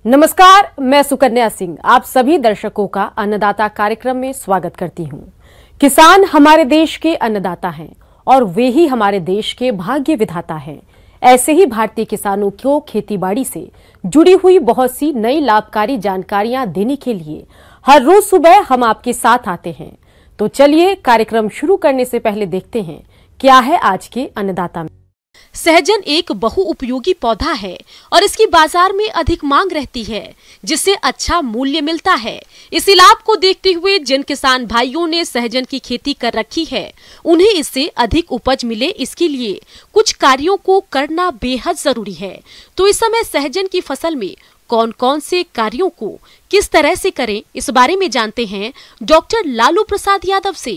नमस्कार, मैं सुकन्या सिंह आप सभी दर्शकों का अन्नदाता कार्यक्रम में स्वागत करती हूं। किसान हमारे देश के अन्नदाता हैं और वे ही हमारे देश के भाग्य विधाता हैं। ऐसे ही भारतीय किसानों को खेतीबाड़ी से जुड़ी हुई बहुत सी नई लाभकारी जानकारियां देने के लिए हर रोज सुबह हम आपके साथ आते हैं। तो चलिए कार्यक्रम शुरू करने से पहले देखते हैं क्या है आज के अन्नदाता में। सहजन एक बहुउपयोगी पौधा है और इसकी बाजार में अधिक मांग रहती है, जिससे अच्छा मूल्य मिलता है। इसी लाभ को देखते हुए जिन किसान भाइयों ने सहजन की खेती कर रखी है, उन्हें इससे अधिक उपज मिले, इसके लिए कुछ कार्यों को करना बेहद जरूरी है। तो इस समय सहजन की फसल में कौन कौन से कार्यों को किस तरह से करें, इस बारे में जानते हैं डॉक्टर लालू प्रसाद यादव से।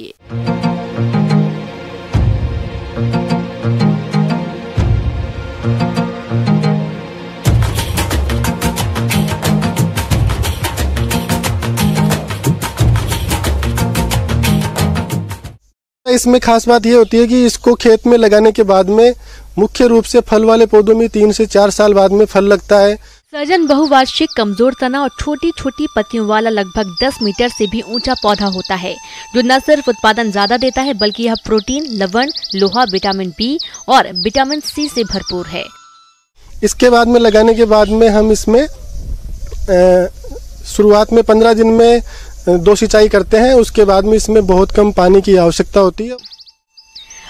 इसमें खास बात ये होती है कि इसको खेत में लगाने के बाद में मुख्य रूप से फल वाले पौधों में 3 से 4 साल बाद में फल लगता है। सहजन बहुवार्षिक कमजोर तना और छोटी छोटी पत्तियों वाला लगभग 10 मीटर से भी ऊंचा पौधा होता है, जो न सिर्फ उत्पादन ज्यादा देता है बल्कि यह प्रोटीन, लवण, लोहा, विटामिन बी और विटामिन सी से भरपूर है। इसके बाद में लगाने के बाद में हम इसमें शुरुआत में 15 दिन में 2 सिंचाई करते हैं। उसके बाद में इसमें बहुत कम पानी की आवश्यकता होती है।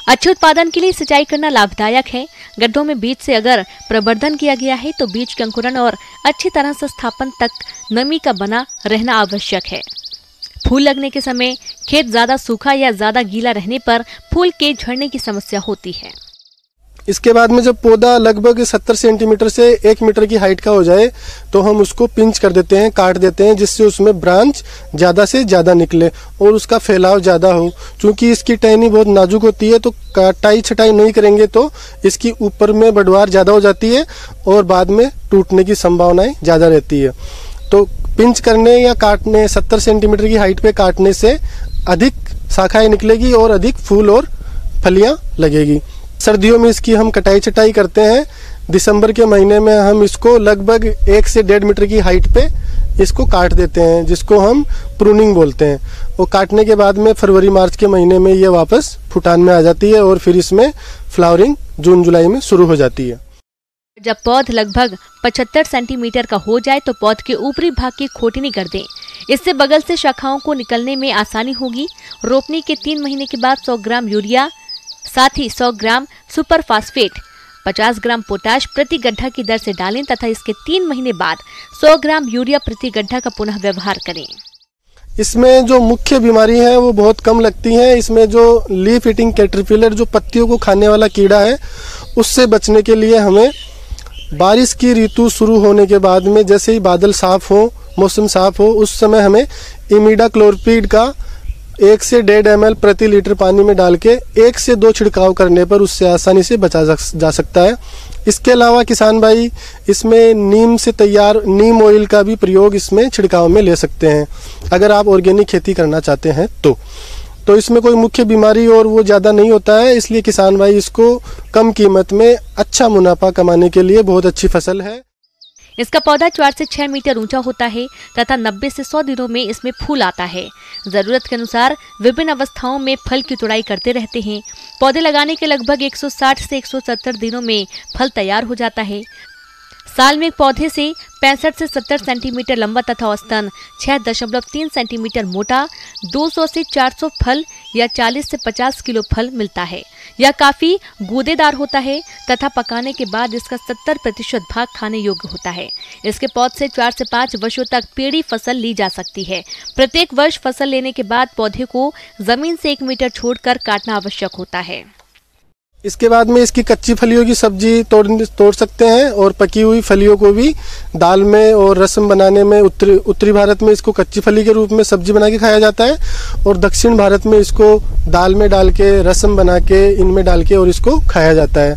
अच्छे उत्पादन के लिए सिंचाई करना लाभदायक है। गड्ढों में बीज से अगर प्रवर्धन किया गया है तो बीज के अंकुरण और अच्छी तरह से स्थापन तक नमी का बना रहना आवश्यक है। फूल लगने के समय खेत ज्यादा सूखा या ज्यादा गीला रहने पर फूल के झड़ने की समस्या होती है। इसके बाद में जब पौधा लगभग 70 सेंटीमीटर से 1 मीटर की हाइट का हो जाए तो हम उसको पिंच कर देते हैं, काट देते हैं, जिससे उसमें ब्रांच ज़्यादा से ज़्यादा निकले और उसका फैलाव ज़्यादा हो। क्योंकि इसकी टहनी बहुत नाजुक होती है तो काटाई छटाई नहीं करेंगे तो इसकी ऊपर में बढ़वार ज़्यादा हो जाती है और बाद में टूटने की संभावनाएँ ज़्यादा रहती है। तो पिंच करने या काटने 70 सेंटीमीटर की हाइट पे काटने से अधिक शाखाएँ निकलेगी और अधिक फूल और फलियाँ लगेगी। सर्दियों में इसकी हम कटाई छटाई करते हैं। दिसंबर के महीने में हम इसको लगभग 1 से 1.5 मीटर की हाइट पे इसको काट देते हैं, जिसको हम प्रूनिंग बोलते हैं। और काटने के बाद में फरवरी मार्च के महीने में ये वापस फुटान में आ जाती है और फिर इसमें फ्लावरिंग जून जुलाई में शुरू हो जाती है। जब पौध लगभग 75 सेंटीमीटर का हो जाए तो पौध के ऊपरी भाग की खोटनी कर दें। इससे बगल से शाखाओं को निकलने में आसानी होगी। रोपनी के 3 महीने के बाद 100 ग्राम यूरिया, साथ ही 100 ग्राम सुपर फास्फेट, 50 ग्राम पोटाश प्रति गड्ढा की दर से डालें तथा इसके 3 महीने बाद 100 ग्राम यूरिया प्रति गड्ढा का पुनः व्यवहार करें। इसमें जो मुख्य बीमारी है वो बहुत कम लगती है। इसमें जो लीफ ईटिंग कैटरपिलर, जो पत्तियों को खाने वाला कीड़ा है, उससे बचने के लिए हमें बारिश की ऋतु शुरू होने के बाद में जैसे ही बादल साफ हो, मौसम साफ हो, उस समय हमें इमिडाक्लोपीड का 1 से 1.5 ml प्रति लीटर पानी में डाल के 1 से 2 छिड़काव करने पर उससे आसानी से बचा जा सकता है। इसके अलावा किसान भाई इसमें नीम से तैयार नीम ऑयल का भी प्रयोग इसमें छिड़काव में ले सकते हैं, अगर आप ऑर्गेनिक खेती करना चाहते हैं तो इसमें कोई मुख्य बीमारी और वो ज़्यादा नहीं होता है। इसलिए किसान भाई इसको कम कीमत में अच्छा मुनाफा कमाने के लिए बहुत अच्छी फसल है। इसका पौधा 4 से 6 मीटर ऊंचा होता है तथा 90 से 100 दिनों में इसमें फूल आता है। जरूरत के अनुसार विभिन्न अवस्थाओं में फल की तुड़ाई करते रहते हैं। पौधे लगाने के लगभग 160 से 170 दिनों में फल तैयार हो जाता है। साल में एक पौधे से 65 से 70 सेंटीमीटर लंबा तथा औसतन 6.3 सेंटीमीटर मोटा 200 से 400 फल या 40 से 50 किलो फल मिलता है। यह काफी गूदेदार होता है तथा पकाने के बाद इसका 70% भाग खाने योग्य होता है। इसके पौध से 4 से 5 वर्षों तक पेड़ी फसल ली जा सकती है। प्रत्येक वर्ष फसल लेने के बाद पौधे को जमीन से 1 मीटर छोड़कर काटना आवश्यक होता है। इसके बाद में इसकी कच्ची फलियों की सब्जी तोड़ सकते हैं और पकी हुई फलियों को भी दाल में और रसम बनाने में उत्तरी भारत में इसको कच्ची फली के रूप में सब्जी बना के खाया जाता है और दक्षिण भारत में इसको दाल में डाल के रसम बना के इनमें डाल के और इसको खाया जाता है।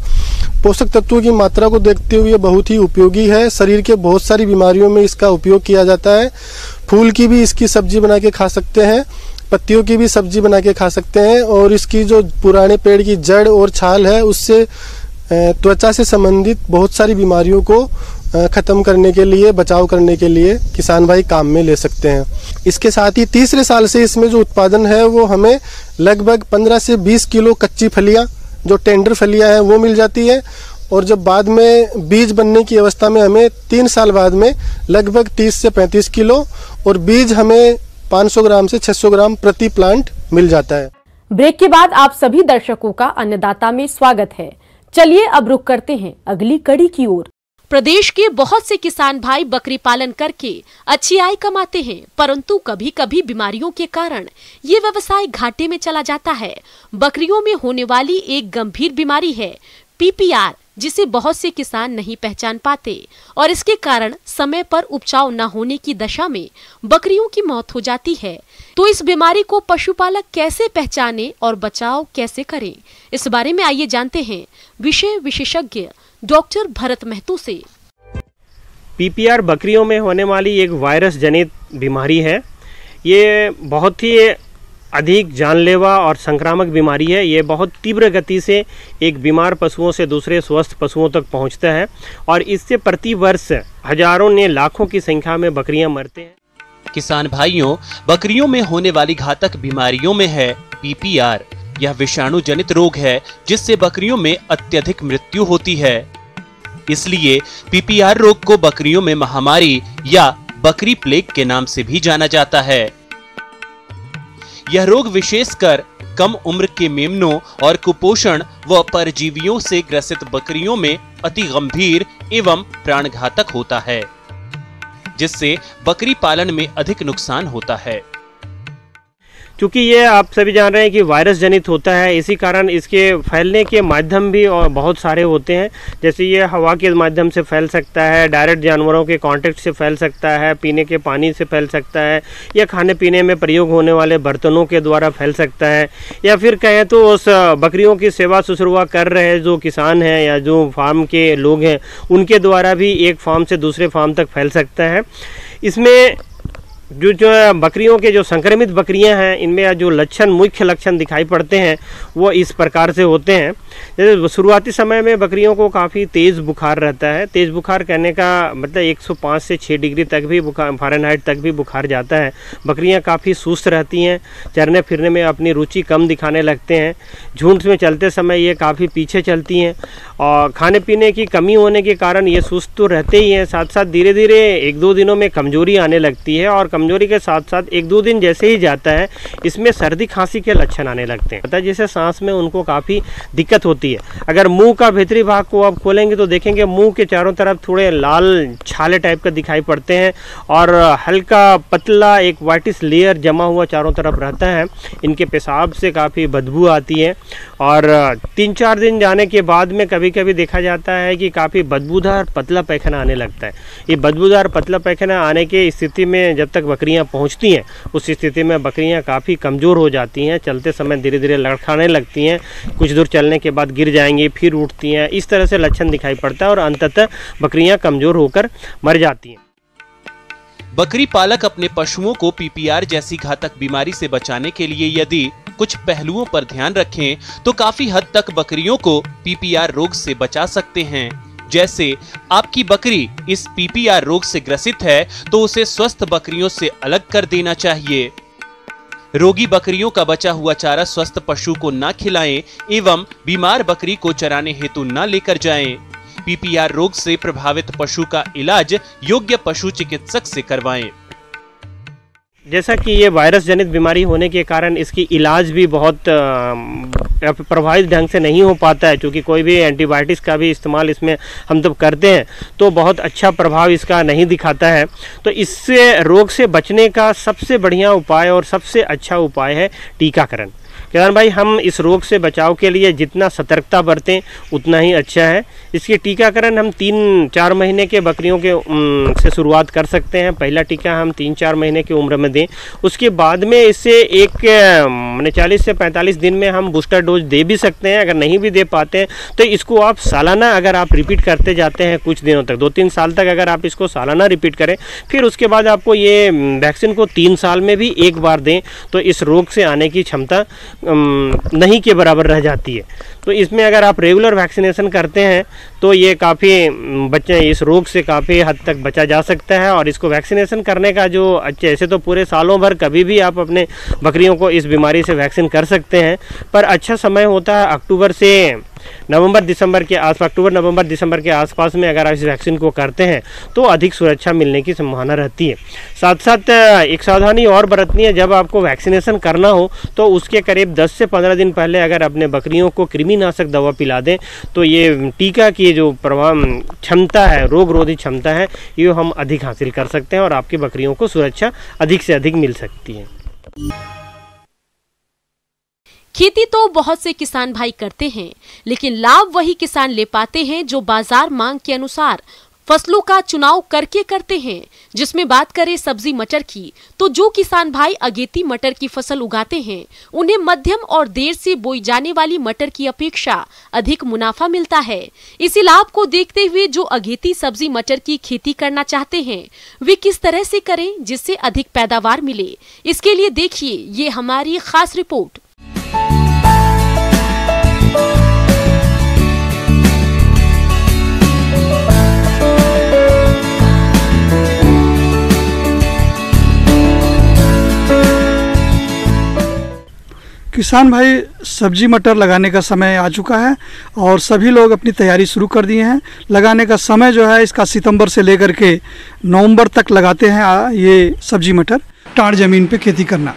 पोषक तत्वों की मात्रा को देखते हुए बहुत ही उपयोगी है। शरीर के बहुत सारी बीमारियों में इसका उपयोग किया जाता है। फूल की भी इसकी सब्जी बना के खा सकते हैं, पत्तियों की भी सब्जी बना के खा सकते हैं और इसकी जो पुराने पेड़ की जड़ और छाल है उससे त्वचा से संबंधित बहुत सारी बीमारियों को ख़त्म करने के लिए, बचाव करने के लिए किसान भाई काम में ले सकते हैं। इसके साथ ही तीसरे साल से इसमें जो उत्पादन है वो हमें लगभग 15 से 20 किलो कच्ची फलियाँ, जो टेंडर फलियाँ हैं, वो मिल जाती है। और जब बाद में बीज बनने की अवस्था में हमें 3 साल बाद में लगभग 30 से 35 किलो और बीज हमें 500 ग्राम से 600 ग्राम प्रति प्लांट मिल जाता है। ब्रेक के बाद आप सभी दर्शकों का अन्नदाता में स्वागत है। चलिए अब रुक करते हैं अगली कड़ी की ओर। प्रदेश के बहुत से किसान भाई बकरी पालन करके अच्छी आय कमाते हैं, परंतु कभी कभी बीमारियों के कारण ये व्यवसाय घाटे में चला जाता है। बकरियों में होने वाली एक गंभीर बीमारी है PPR, जिसे बहुत से किसान नहीं पहचान पाते और इसके कारण समय पर उपचार न होने की दशा में बकरियों की मौत हो जाती है। तो इस बीमारी को पशुपालक कैसे पहचाने और बचाव कैसे करें, इस बारे में आइए जानते हैं विषय विशेषज्ञ डॉक्टर भरत महतो से। PPR बकरियों में होने वाली एक वायरस जनित बीमारी है। ये बहुत ही अधिक जानलेवा और संक्रामक बीमारी है। ये बहुत तीव्र गति से एक बीमार पशुओं से दूसरे स्वस्थ पशुओं तक पहुंचता है और इससे प्रति वर्ष हजारों ने लाखों की संख्या में बकरियां मरते हैं। किसान भाइयों, बकरियों में होने वाली घातक बीमारियों में है PPR। यह विषाणु जनित रोग है जिससे बकरियों में अत्यधिक मृत्यु होती है। इसलिए PPR रोग को बकरियों में महामारी या बकरी प्लेग के नाम से भी जाना जाता है। यह रोग विशेषकर कम उम्र के मेमनों और कुपोषण व परजीवियों से ग्रसित बकरियों में अति गंभीर एवं प्राणघातक होता है, जिससे बकरी पालन में अधिक नुकसान होता है। क्योंकि ये आप सभी जान रहे हैं कि वायरस जनित होता है, इसी कारण इसके फैलने के माध्यम भी और बहुत सारे होते हैं। जैसे ये हवा के माध्यम से फैल सकता है, डायरेक्ट जानवरों के कांटेक्ट से फैल सकता है, पीने के पानी से फैल सकता है, या खाने पीने में प्रयोग होने वाले बर्तनों के द्वारा फैल सकता है, या फिर कहें तो उस बकरियों की सेवा शुश्रूषा कर रहे जो किसान हैं या जो फार्म के लोग हैं उनके द्वारा भी एक फार्म से दूसरे फार्म तक फैल सकता है। इसमें जो बकरियों के जो संक्रमित बकरियां हैं, इनमें जो लक्षण, मुख्य लक्षण दिखाई पड़ते हैं वो इस प्रकार से होते हैं। जैसे शुरुआती समय में बकरियों को काफ़ी तेज़ बुखार रहता है। तेज़ बुखार कहने का मतलब 105 से 6 डिग्री तक भी बुखार, फ़ारेनहाइट तक भी बुखार जाता है। बकरियां काफ़ी सुस्त रहती हैं, चरने फिरने में अपनी रुचि कम दिखाने लगते हैं। झुंड में चलते समय ये काफ़ी पीछे चलती हैं और खाने पीने की कमी होने के कारण ये सुस्त तो रहते ही हैं, साथ साथ धीरे धीरे 1-2 दिनों में कमजोरी आने लगती है और कमजोरी के साथ साथ 1-2 दिन जैसे ही जाता है इसमें सर्दी खांसी के लक्षण आने लगते हैं। पता जैसे सांस में उनको काफ़ी दिक्कत होती है। अगर मुंह का भीतरी भाग को आप खोलेंगे तो देखेंगे मुंह के चारों तरफ थोड़े लाल छाले टाइप का दिखाई पड़ते हैं और हल्का पतला एक वाइटिश लेयर जमा हुआ चारों तरफ रहता है। इनके पेशाब से काफ़ी बदबू आती है और 3-4 दिन जाने के बाद में कभी कभी देखा जाता है कि काफ़ी बदबूदार पतला पैखाना आने लगता है। ये बदबूदार पतला पैखाना आने की स्थिति में जब तक बकरियां पहुंचती हैं उस स्थिति में बकरियां काफ़ी कमज़ोर हो जाती हैं। चलते समय धीरे धीरे लड़खड़ाने लगती हैं, कुछ दूर चलने के बाद गिर जाएंगी, फिर उठती हैं। इस तरह से लक्षण दिखाई पड़ता है और अंततः बकरियां कमज़ोर होकर मर जाती हैं। बकरी पालक अपने पशुओं को PPR जैसी घातक बीमारी से बचाने के लिए यदि कुछ पहलुओं पर ध्यान रखें तो काफी हद तक बकरियों को PPR रोग से बचा सकते हैं। जैसे आपकी बकरी इस PPR रोग से ग्रसित है तो उसे स्वस्थ बकरियों से अलग कर देना चाहिए। रोगी बकरियों का बचा हुआ चारा स्वस्थ पशु को न खिलाएं एवं बीमार बकरी को चराने हेतु न लेकर जाएं। PPR रोग से प्रभावित पशु का इलाज योग्य पशु चिकित्सक से करवाएं। जैसा कि ये वायरस जनित बीमारी होने के कारण इसकी इलाज भी बहुत प्रभावित ढंग से नहीं हो पाता है, क्योंकि कोई भी एंटीबायोटिक्स का भी इस्तेमाल इसमें हम जब करते हैं तो बहुत अच्छा प्रभाव इसका नहीं दिखाता है। तो इससे रोग से बचने का सबसे बढ़िया उपाय और सबसे अच्छा उपाय है टीकाकरण। किसान भाई, हम इस रोग से बचाव के लिए जितना सतर्कता बरतें उतना ही अच्छा है। इसके टीकाकरण हम 3-4 महीने के बकरियों के से शुरुआत कर सकते हैं। पहला टीका हम 3-4 महीने की उम्र में दें, उसके बाद में इससे 40 से 45 दिन में हम बूस्टर डोज दे भी सकते हैं। अगर नहीं भी दे पाते हैं तो इसको आप सालाना अगर आप रिपीट करते जाते हैं कुछ दिनों तक, 2-3 साल तक अगर आप इसको सालाना रिपीट करें, फिर उसके बाद आपको ये वैक्सीन को 3 साल में भी एक बार दें तो इस रोग से आने की क्षमता नहीं के बराबर रह जाती है। तो इसमें अगर आप रेगुलर वैक्सीनेशन करते हैं तो ये काफ़ी बच्चे इस रोग से काफ़ी हद तक बचा जा सकता है। और इसको वैक्सीनेशन करने का जो ऐसे तो पूरे सालों भर कभी भी आप अपने बकरियों को इस बीमारी से वैक्सीन कर सकते हैं, पर अच्छा समय होता है अक्टूबर नवंबर दिसंबर के आसपास में अगर आप इस वैक्सीन को करते हैं तो अधिक सुरक्षा मिलने की संभावना रहती है। साथ साथ एक सावधानी और बरतनी है, जब आपको वैक्सीनेशन करना हो तो उसके करीब 10 से 15 दिन पहले अगर अपने बकरियों को कृमिनाशक दवा पिला दें तो ये टीका की जो क्षमता है, रोग रोधी क्षमता है, ये हम अधिक हासिल कर सकते हैं और आपकी बकरियों को सुरक्षा अधिक से अधिक मिल सकती है। खेती तो बहुत से किसान भाई करते हैं, लेकिन लाभ वही किसान ले पाते हैं जो बाजार मांग के अनुसार फसलों का चुनाव करके करते हैं। जिसमें बात करें सब्जी मटर की, तो जो किसान भाई अगेती मटर की फसल उगाते हैं उन्हें मध्यम और देर से बोई जाने वाली मटर की अपेक्षा अधिक मुनाफा मिलता है। इसी लाभ को देखते हुए जो अगेती सब्जी मटर की खेती करना चाहते हैं वे किस तरह से करें जिससे अधिक पैदावार मिले, इसके लिए देखिए ये हमारी खास रिपोर्ट। किसान भाई, सब्जी मटर लगाने का समय आ चुका है और सभी लोग अपनी तैयारी शुरू कर दिए हैं। लगाने का समय जो है इसका सितंबर से लेकर के नवंबर तक लगाते हैं ये सब्जी मटर। टाड़ ज़मीन पे खेती करना,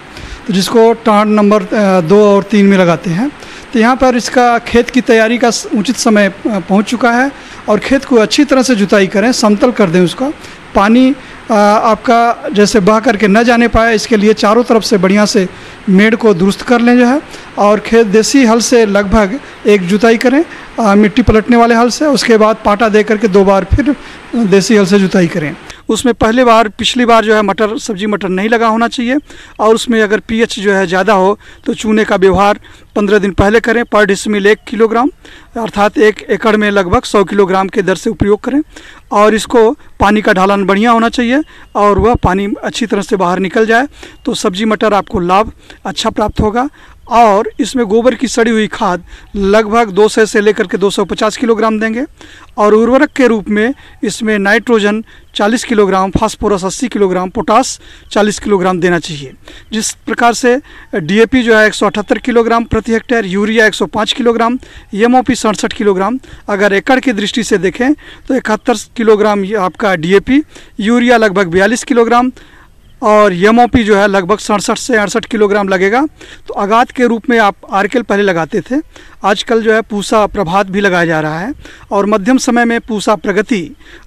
तो जिसको टाड़ नंबर 2 और 3 में लगाते हैं, तो यहाँ पर इसका खेत की तैयारी का उचित समय पहुँच चुका है और खेत को अच्छी तरह से जुताई करें, समतल कर दें उसका। पानी आपका जैसे बह करके न जाने पाए, इसके लिए चारों तरफ से बढ़िया से मेड़ को दुरुस्त कर लें जो है, और खेत देसी हल से लगभग एक जुताई करें मिट्टी पलटने वाले हल से। उसके बाद पाटा दे करके 2 बार फिर देसी हल से जुताई करें। उसमें पिछली बार जो है सब्जी मटर नहीं लगा होना चाहिए, और उसमें अगर पीएच जो है ज़्यादा हो तो चूने का व्यवहार 15 दिन पहले करें। पर डिसमिल 1 किलोग्राम अर्थात 1 एकड़ में लगभग 100 किलोग्राम के दर से उपयोग करें। और इसको पानी का ढालन बढ़िया होना चाहिए और वह पानी अच्छी तरह से बाहर निकल जाए तो सब्जी मटर आपको लाभ अच्छा प्राप्त होगा। और इसमें गोबर की सड़ी हुई खाद लगभग 200 से लेकर के 250 किलोग्राम देंगे। और उर्वरक के रूप में इसमें nitrogen 40 kilogram, phosphorus 80 kilogram, potash 40 kilogram देना चाहिए। जिस प्रकार से डीएपी जो है 178 किलोग्राम प्रति hectare, urea 105 kilogram, MOP 67 kilogram. अगर एकड़ की दृष्टि से देखें तो 71 किलोग्राम आपका डीएपी, यूरिया लगभग 42 किलोग्राम और एमओपी जो है लगभग 67 से 68 किलोग्राम लगेगा। तो आगात के रूप में आप आरकेल पहले लगाते थे, आजकल जो है पूसा प्रभात भी लगाया जा रहा है। और मध्यम समय में पूसा प्रगति,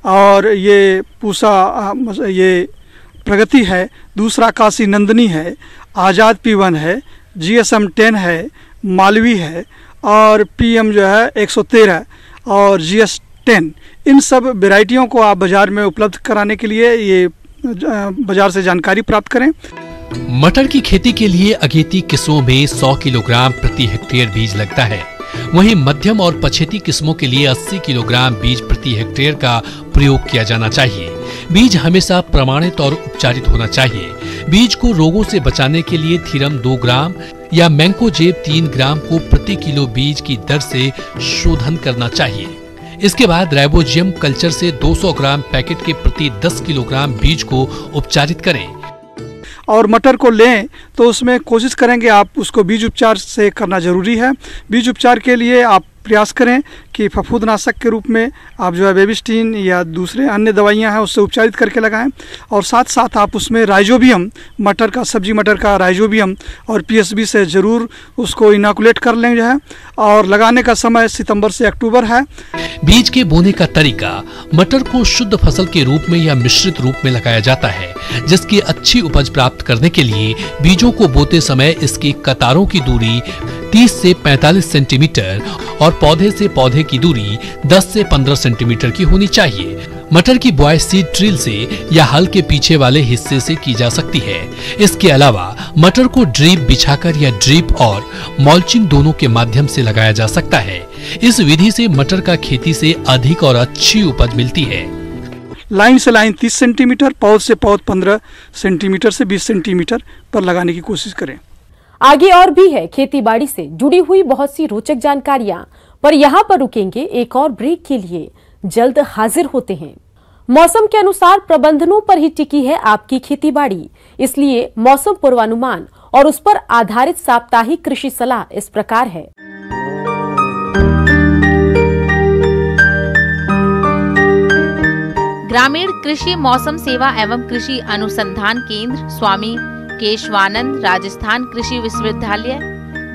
और ये पूसा ये प्रगति है, दूसरा काशी नंदनी है, आज़ाद P1 है, GSM 10 है, मालवी है, और PM जो है 113 और GS 10। इन सब वेराइटियों को आप बाज़ार में उपलब्ध कराने के लिए ये बाजार से जानकारी प्राप्त करें। मटर की खेती के लिए अगेती किस्मों में 100 किलोग्राम प्रति हेक्टेयर बीज लगता है। वहीं मध्यम और पछेती किस्मों के लिए 80 किलोग्राम बीज प्रति हेक्टेयर का प्रयोग किया जाना चाहिए। बीज हमेशा प्रमाणित और उपचारित होना चाहिए। बीज को रोगों से बचाने के लिए थीरम 2 ग्राम या मैंकोजेब 3 ग्राम को प्रति किलो बीज की दर से शोधन करना चाहिए। इसके बाद राइबोजियम कल्चर से 200 ग्राम पैकेट के प्रति 10 किलोग्राम बीज को उपचारित करें। और मटर को लें तो उसमें कोशिश करेंगे आप उसको बीज उपचार से करना जरूरी है। बीज उपचार के लिए आप प्रयास करें कि फफूंदनाशक के रूप में आप जो है बेबिस्टीन या दूसरे अन्य दवाइयां हैं उससे उपचारित करके लगाएं। और साथ साथ आप उसमें राइजोबियम, मटर का सब्जी मटर का राइजोबियम और PSB से ज़रूर उसको इनोकुलेट कर लें जो है। और लगाने का समय सितंबर से अक्टूबर है। बीज के बोने का तरीका, मटर को शुद्ध फसल के रूप में या मिश्रित रूप में लगाया जाता है, जिसकी अच्छी उपज प्राप्त करने के लिए बीजों को बोते समय इसकी कतारों की दूरी 30 से 45 सेंटीमीटर और पौधे से पौधे की दूरी 10 से 15 सेंटीमीटर की होनी चाहिए। मटर की बुआई सीड ड्रिल से या हल के पीछे वाले हिस्से से की जा सकती है। इसके अलावा मटर को ड्रिप बिछाकर या ड्रिप और मल्चिंग दोनों के माध्यम से लगाया जा सकता है। इस विधि से मटर का खेती से अधिक और अच्छी उपज मिलती है। लाइन से लाइन 30 सेंटीमीटर, पौध से पौध 15 सेंटीमीटर से 20 सेंटीमीटर पर लगाने की कोशिश करें। आगे और भी है खेती बाड़ी से जुड़ी हुई बहुत सी रोचक जानकारियां, पर यहाँ पर रुकेंगे एक और ब्रेक के लिए। जल्द हाजिर होते हैं। मौसम के अनुसार प्रबंधनों पर ही टिकी है आपकी खेती बाड़ी, इसलिए मौसम पूर्वानुमान और उस पर आधारित साप्ताहिक कृषि सलाह इस प्रकार है। ग्रामीण कृषि मौसम सेवा एवं कृषि अनुसंधान केंद्र स्वामी केशवानंद राजस्थान कृषि विश्वविद्यालय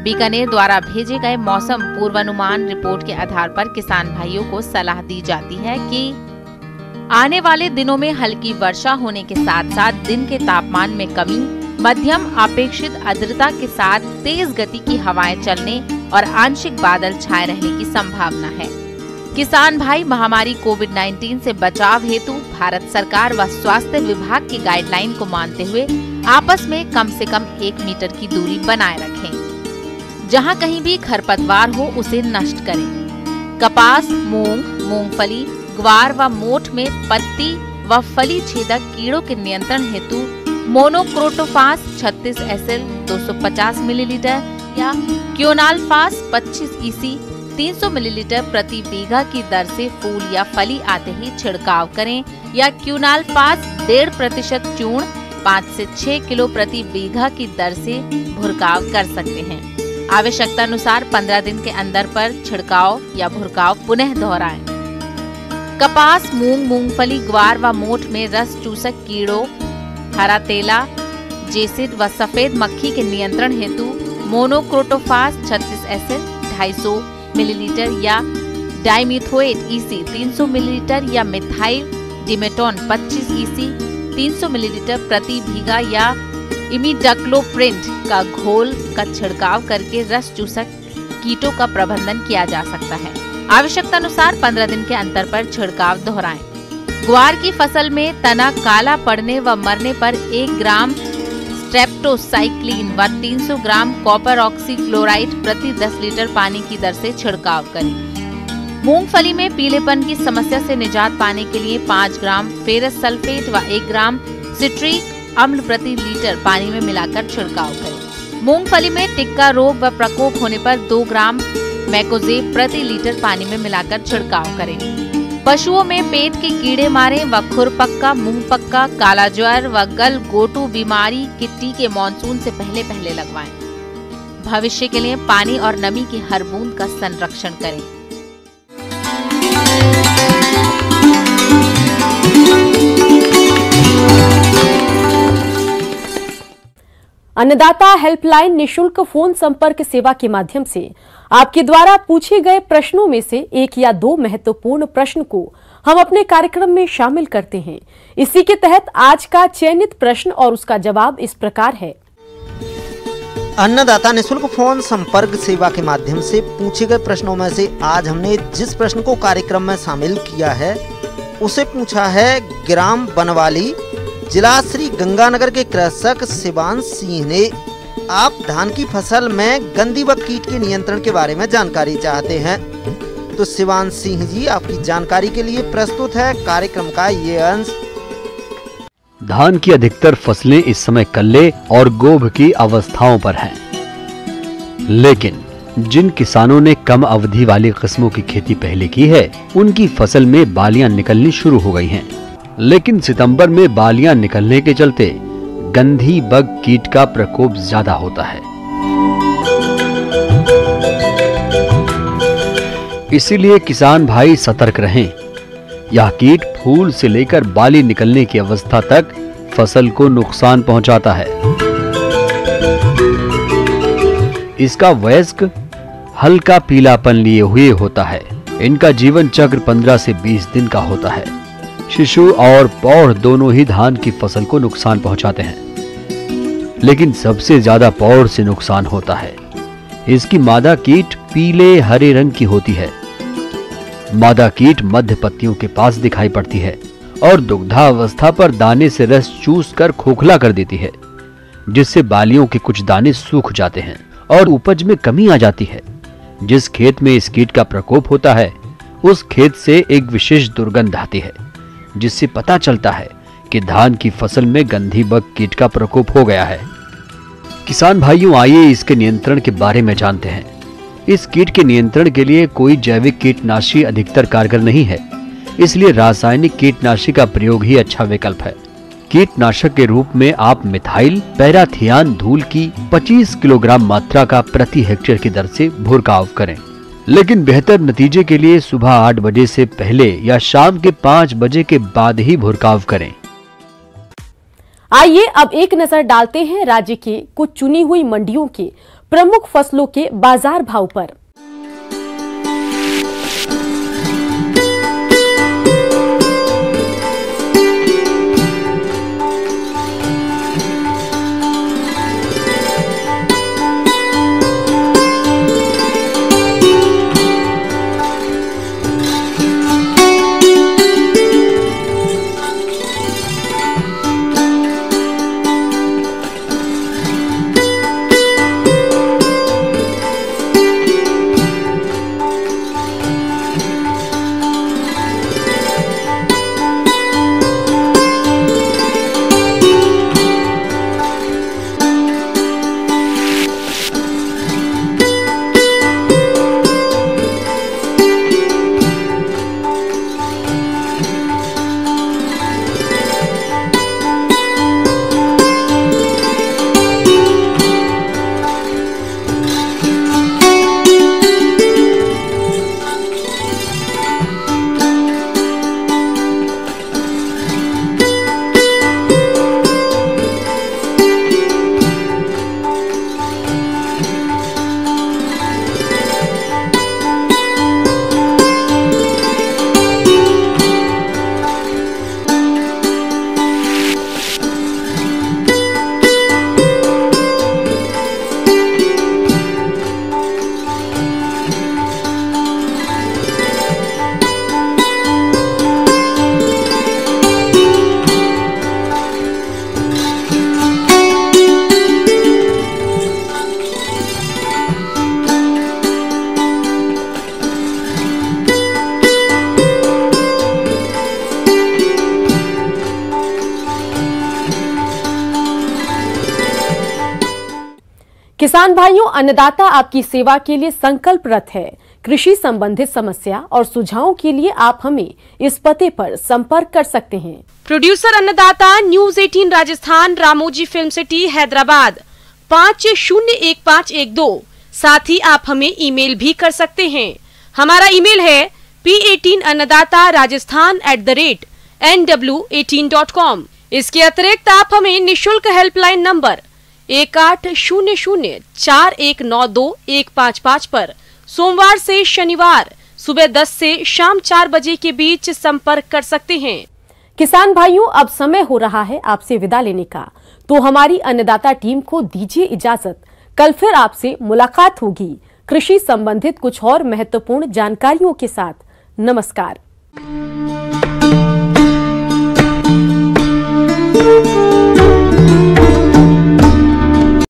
बीकानेर द्वारा भेजे गए मौसम पूर्वानुमान रिपोर्ट के आधार पर किसान भाइयों को सलाह दी जाती है कि आने वाले दिनों में हल्की वर्षा होने के साथ साथ दिन के तापमान में कमी, मध्यम अपेक्षित आर्द्रता के साथ तेज गति की हवाएं चलने और आंशिक बादल छाए रहने की संभावना है। किसान भाई महामारी कोविड-19 से बचाव हेतु भारत सरकार व स्वास्थ्य विभाग की गाइडलाइन को मानते हुए आपस में कम से कम 1 मीटर की दूरी बनाए रखें। जहां कहीं भी खरपतवार हो उसे नष्ट करें। कपास, मूंग, मूंगफली, ग्वार व मोठ में पत्ती व फली छेदक कीड़ों के नियंत्रण हेतु मोनोक्रोटोफास 36 SL 250 मिलीलीटर या क्योनाल्फास 25 EC 300 मिलीलीटर प्रति बीघा की दर से फूल या फली आते ही छिड़काव करें या क्योनाल्फास 1.5% चूर्ण 5 से 6 किलो प्रति बीघा की दर से भुरकाव कर सकते हैं। आवश्यकता अनुसार 15 दिन के अंदर पर छिड़काव या भुरकाव पुनः दोहराएं। कपास, मूंग, मूंगफली, ग्वार व मोठ में रस चूसक कीड़ों, हरा तेला, जेसिड व सफेद मक्खी के नियंत्रण हेतु मोनोक्रोटोफास 36 SL 250 मिलीलीटर या डाइमिथोएट EC 300 मिलीलीटर या मिथाइल डिमेटोन 25 EC 300 मिलीलीटर प्रति बीघा या इमिडाक्लोप्रिड का घोल का छिड़काव करके रस चूसक कीटों का प्रबंधन किया जा सकता है। आवश्यकता अनुसार 15 दिन के अंतर पर छिड़काव दोहराएं। ग्वार की फसल में तना काला पड़ने व मरने पर 1 ग्राम स्ट्रेप्टोसाइक्लिन व 300 ग्राम कॉपर ऑक्सीक्लोराइड प्रति 10 लीटर पानी की दर से छिड़काव करें। मूंगफली में पीलेपन की समस्या से निजात पाने के लिए 5 ग्राम फेरस सल्फेट व 1 ग्राम सिट्रिक अम्ल प्रति लीटर पानी में मिलाकर छिड़काव करें। मूंगफली में टिक्का रोग व प्रकोप होने पर 2 ग्राम मैकोजेब प्रति लीटर पानी में मिलाकर छिड़काव करें। पशुओं में पेट के कीड़े मारे व खुरपक्का, मुंहपक्का, काला ज्वर व गल गोटू बीमारी के टीके मानसून से पहले लगवाएं। भविष्य के लिए पानी और नमी की हर बूंद का संरक्षण करें। अन्नदाता हेल्पलाइन निशुल्क फोन संपर्क सेवा के माध्यम से आपके द्वारा पूछे गए प्रश्नों में से 1 या 2 महत्वपूर्ण प्रश्न को हम अपने कार्यक्रम में शामिल करते हैं। इसी के तहत आज का चयनित प्रश्न और उसका जवाब इस प्रकार है। अन्नदाता निशुल्क फोन संपर्क सेवा के माध्यम से पूछे गए प्रश्नों में से आज हमने जिस प्रश्न को कार्यक्रम में शामिल किया है उसे पूछा है ग्राम बनवाली, जिला श्री गंगानगर के कृषक शिवांश सिंह ने। आप धान की फसल में गंदी बग कीट के नियंत्रण के बारे में जानकारी चाहते हैं तो शिवांश सिंह जी आपकी जानकारी के लिए प्रस्तुत है कार्यक्रम का ये अंश। धान की अधिकतर फसलें इस समय कल्ले और गोभ की अवस्थाओं पर हैं, लेकिन जिन किसानों ने कम अवधि वाली किस्मों की खेती पहले की है उनकी फसल में बालियां निकलनी शुरू हो गई हैं। लेकिन सितंबर में बालियां निकलने के चलते गंधी बग कीट का प्रकोप ज्यादा होता है। इसीलिए किसान भाई सतर्क रहें। यह कीट फूल से लेकर बाली निकलने की अवस्था तक फसल को नुकसान पहुंचाता है। इसका वयस्क हल्का पीलापन लिए हुए होता है। इनका जीवन चक्र 15 से 20 दिन का होता है। शिशु और पौध दोनों ही धान की फसल को नुकसान पहुंचाते हैं, लेकिन सबसे ज्यादा पौध से नुकसान होता है। इसकी मादा कीट पीले हरे रंग की होती है। मादा कीट मध्य पत्तियों के पास दिखाई पड़ती है और दुग्धावस्था पर दाने से रस चूस कर खोखला कर देती है, जिससे बालियों के कुछ दाने सूख जाते हैं और उपज में कमी आ जाती है। जिस खेत में इस कीट का प्रकोप होता है उस खेत से एक विशेष दुर्गंध आती है, जिससे पता चलता है कि धान की फसल में गंधी बग कीट का प्रकोप हो गया है। किसान भाइयों, आइए इसके नियंत्रण के बारे में जानते हैं। इस कीट के नियंत्रण के लिए कोई जैविक कीटनाशी अधिकतर कारगर नहीं है, इसलिए रासायनिक कीटनाशी का प्रयोग ही अच्छा विकल्प है। कीटनाशक के रूप में आप मिथाइल पैराथियान धूल की 25 किलोग्राम मात्रा का प्रति हेक्टेयर की दर से भुरकाव करें, लेकिन बेहतर नतीजे के लिए सुबह 8 बजे से पहले या शाम के 5 बजे के बाद ही भुरकाव करें। आइए अब एक नजर डालते हैं राज्य के कुछ चुनी हुई मंडियों के प्रमुख फसलों के बाजार भाव पर। किसान भाइयों, अन्नदाता आपकी सेवा के लिए संकल्परत है। कृषि संबंधित समस्या और सुझावों के लिए आप हमें इस पते पर संपर्क कर सकते हैं। प्रोड्यूसर अन्नदाता, news 18 Rajasthan, Ramoji film city, Hyderabad 501512। साथ ही आप हमें ईमेल भी कर सकते हैं। हमारा ईमेल है p18annadaata@nw18.com। इसके अतिरिक्त आप हमें निशुल्क हेल्पलाइन नंबर 180041921555 पर सोमवार से शनिवार सुबह 10 से शाम 4 बजे के बीच संपर्क कर सकते हैं। किसान भाइयों, अब समय हो रहा है आपसे विदा लेने का, तो हमारी अन्नदाता टीम को दीजिए इजाजत। कल फिर आपसे मुलाकात होगी कृषि संबंधित कुछ और महत्वपूर्ण जानकारियों के साथ। नमस्कार।